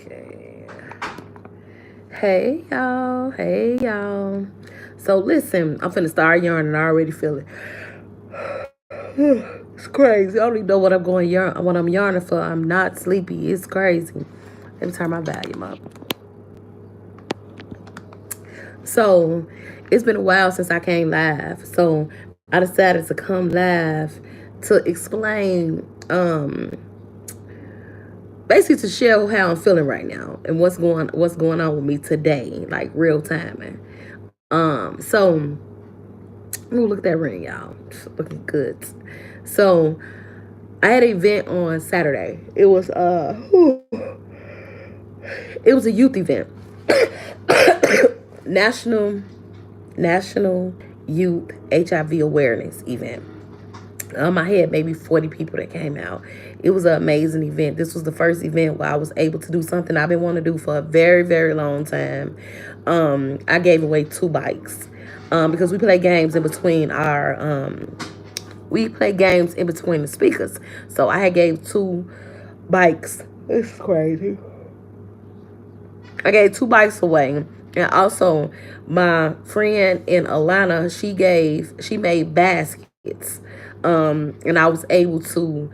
Okay. Hey y'all. Hey y'all. So listen, I'm finna start yarning. I already feel it. It's crazy. I don't even know what I'm yarning for. I'm not sleepy. It's crazy. Let me turn my volume up. So it's been a while since I came live. So I decided to come live to explain, basically to share how I'm feeling right now and what's going on with me today, like real time. So ooh, look at that ring, y'all. It's looking good. So I had an event on Saturday. It was a youth event. National National Youth HIV Awareness event. I had maybe 40 people that came out. It was an amazing event. This was the first event where I was able to do something I've been wanting to do for a very, very long time. I gave away 2 bikes because we play games in between the speakers. So I had gave 2 bikes. It's crazy. I gave 2 bikes away. And also my friend in Atlanta, she made baskets. And I was able to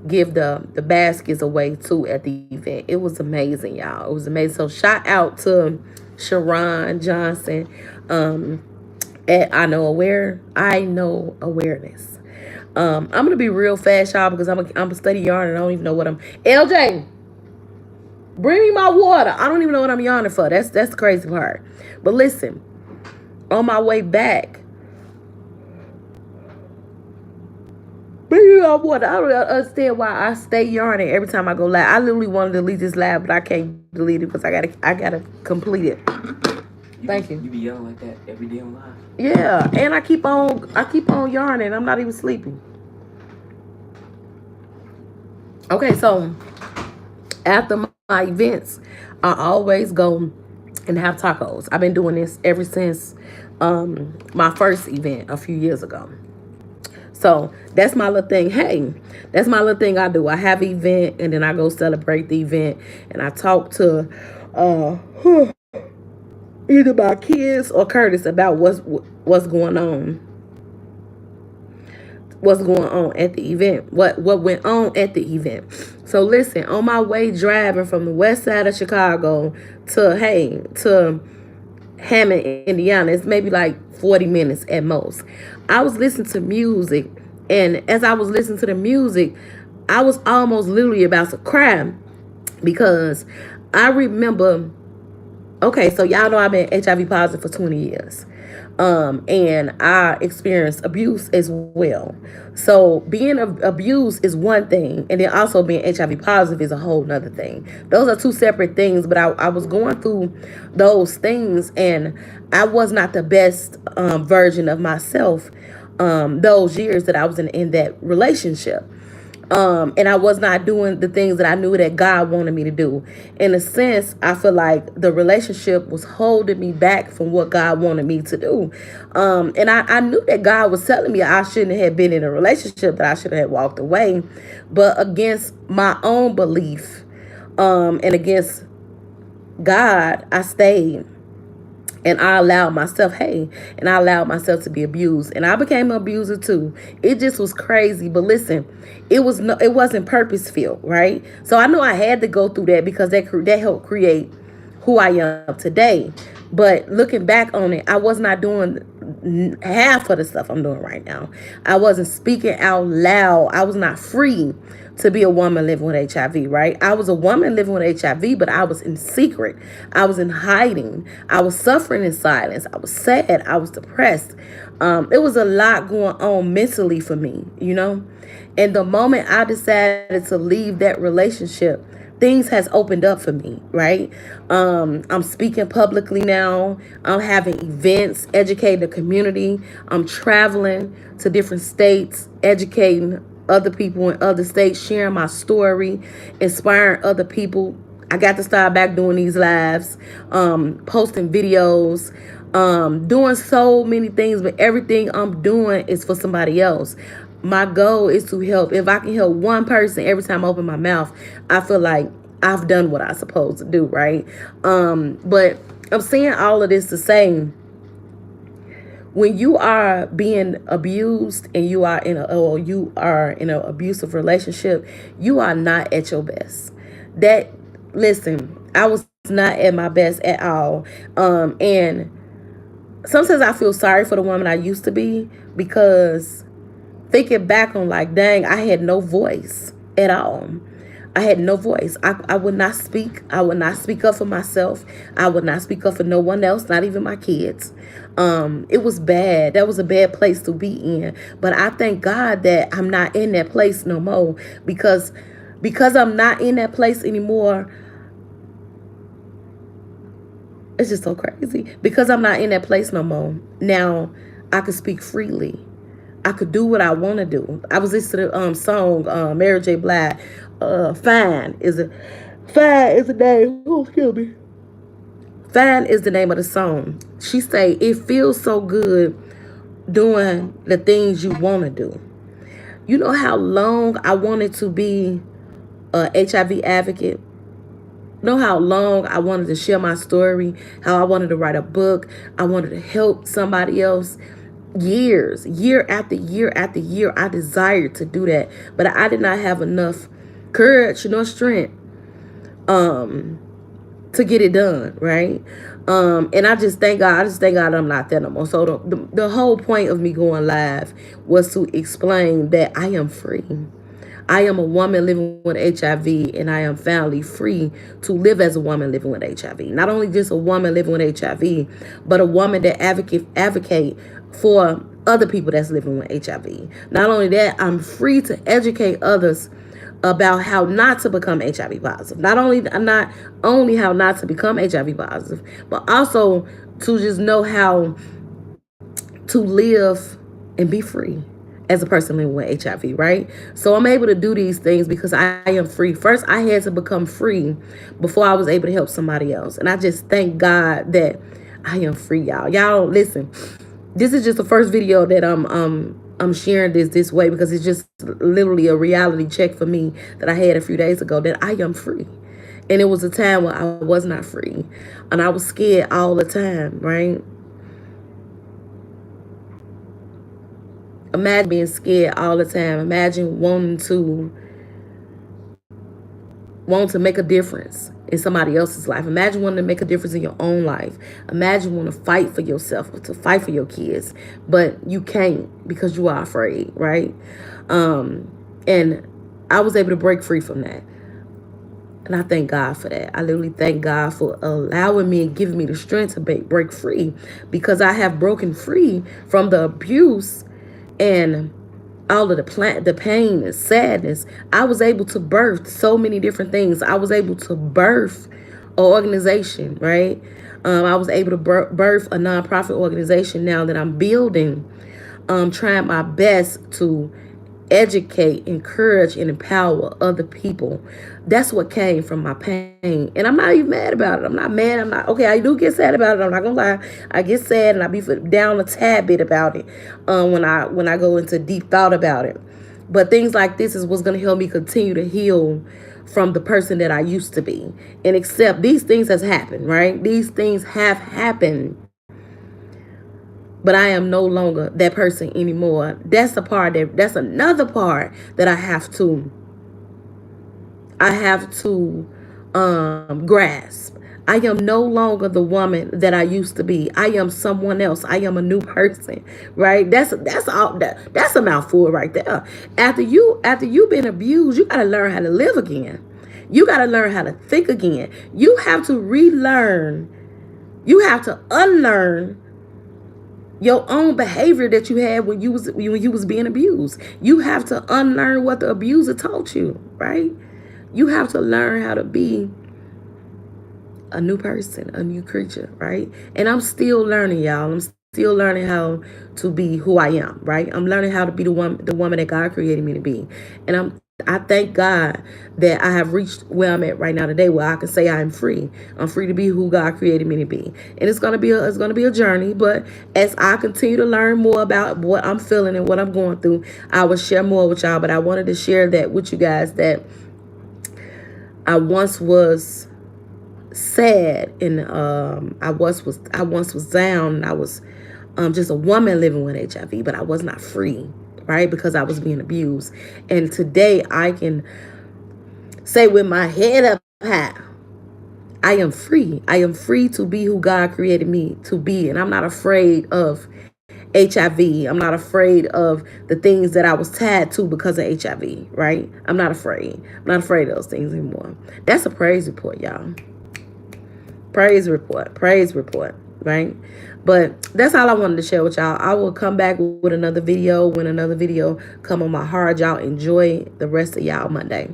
give the baskets away too at the event. It was amazing, y'all. It was amazing. So shout out to Sharon Johnson at I Know Awareness. I'm gonna be real fast, y'all, because I'm a study yarn and I don't even know what I'm. LJ, bring me my water. I don't even know what I'm yawning for. That's the crazy part. But listen, on my way back, bring me my water. I don't understand why I stay yarning every time I go live. I literally want to delete this live, but I can't delete it because I gotta complete it. Thank you. You be yelling like that every day on live. Yeah, and I keep on yarning. I'm not even sleeping. Okay, so after my events, I always go and have tacos. I've been doing this ever since my first event a few years ago. So that's my little thing. Hey, that's my little thing I do. I have an event and then I go celebrate the event and I talk to uh either my kids or Curtis about what's going on. What's going on at the event? What went on at the event? So listen, on my way driving from the west side of Chicago to Hammond, Indiana, it's maybe like 40 minutes at most. I was listening to music, and as I was listening to the music, I was almost literally about to cry because I remember. Okay, so y'all know I've been HIV positive for 20 years. And I experienced abuse as well. So being abused is one thing, and then also being HIV positive is a whole nother thing. Those are 2 separate things, but I was going through those things, and I was not the best version of myself those years that I was in that relationship. And I was not doing the things that I knew that God wanted me to do. In a sense, I feel like the relationship was holding me back from what God wanted me to do. And I knew that God was telling me I shouldn't have been in a relationship, that I should have walked away. But against my own belief, and against God, I stayed. And I allowed myself to be abused, and I became an abuser too. It just was crazy. But listen, it wasn't purpose filled, right? So I know I had to go through that because that helped create who I am today. But looking back on it, I was not doing half of the stuff I'm doing right now. I wasn't speaking out loud. I was not free to be a woman living with HIV, right? I was a woman living with HIV, but I was in secret. I was in hiding. I was suffering in silence. I was sad. I was depressed. It was a lot going on mentally for me, you know? And the moment I decided to leave that relationship, things has opened up for me, right? I'm speaking publicly now. I'm having events, educating the community. I'm traveling to different states, educating other people in other states, sharing my story, inspiring other people. I got to start back doing these lives, posting videos, doing so many things, but everything I'm doing is for somebody else. My goal is to help. If I can help one person every time I open my mouth, I feel like I've done what I'm supposed to do, right? But I'm saying all of this to say, when you are being abused and you are in an abusive relationship, you are not at your best. That Listen, I was not at my best at all. And sometimes I feel sorry for the woman I used to be, because thinking back on, like, dang, I had no voice at all. I had no voice. I would not speak. I would not speak up for myself. I would not speak up for no one else, not even my kids. It was bad. That was a bad place to be in. But I thank God that I'm not in that place no more, because I'm not in that place anymore. It's just so crazy. Because I'm not in that place no more. Now I can speak freely. I could do what I want to do. I was listening to the song, Mary J. Blige, "Fine" is the name. Oh, excuse me. "Fine" is the name of the song. She say it feels so good doing the things you want to do. You know how long I wanted to be a HIV advocate. Know how long I wanted to share my story, how I wanted to write a book, I wanted to help somebody else. Year after year after year, I desired to do that, but I did not have enough courage nor strength um to get it done, right? And I just thank God I'm not there no more. So the whole point of me going live was to explain that I am free. I am a woman living with HIV, and I am finally free to live as a woman living with HIV. Not only just a woman living with HIV, but a woman that advocate for other people that's living with HIV. Not only that, I'm free to educate others about how not to become HIV positive. Not only how not to become HIV positive, but also to just know how to live and be free as a person living with HIV, right? So I'm able to do these things because I am free. First, I had to become free before I was able to help somebody else. And I just thank God that I am free, y'all. Y'all listen. This is just the first video that I'm sharing this way, because it's just literally a reality check for me that I had a few days ago, that I am free. And it was a time where I was not free, and I was scared all the time, right? Imagine being scared all the time. Imagine wanting to make a difference in somebody else's life. Imagine wanting to make a difference in your own life. Imagine wanting to fight for yourself, to fight for your kids, but you can't because you are afraid, right? And I was able to break free from that. And I thank God for that. I literally thank God for allowing me and giving me the strength to break free, because I have broken free from the abuse and all of the pain and sadness. I was able to birth so many different things. I was able to birth an organization, right? I was able to birth a nonprofit organization now that I'm building, trying my best to educate, encourage, and empower other people. That's what came from my pain. And I'm not even mad about it. I'm not mad. I'm not, okay, I do get sad about it. I'm not gonna lie. I get sad and I be down a tad bit about it when I go into deep thought about it. But things like this is what's gonna help me continue to heal from the person that I used to be. And accept these things has happened, right? These things have happened, but I am no longer that person anymore. That's another part that I have to grasp. I am no longer the woman that I used to be. I am someone else. I am a new person, right? That's a mouthful right there. After you've been abused, you got to learn how to live again. You got to learn how to think again. You have to relearn. You have to unlearn your own behavior that you had when you was being abused. You have to unlearn what the abuser taught you, right? You have to learn how to be a new person, a new creature, right? And I'm still learning, y'all. I'm still learning how to be who I am, right? I'm learning how to be the woman that God created me to be. And I thank God that I have reached where I'm at right now today, where I can say I'm free. I'm free to be who God created me to be. And it's gonna be a journey, but as I continue to learn more about what I'm feeling and what I'm going through, I will share more with y'all. But I wanted to share that with you guys, that I once was sad, and I once was down, and I was just a woman living with HIV, but I was not free, right? Because I was being abused. And today I can say with my head up high, I am free. I am free to be who God created me to be. And I'm not afraid of HIV. I'm not afraid of the things that I was tied to because of HIV, right? I'm not afraid. I'm not afraid of those things anymore. That's a praise report, y'all. Praise report. Praise report, right? But that's all I wanted to share with y'all. I will come back with another video when another video come on my heart. Y'all enjoy the rest of y'all Monday.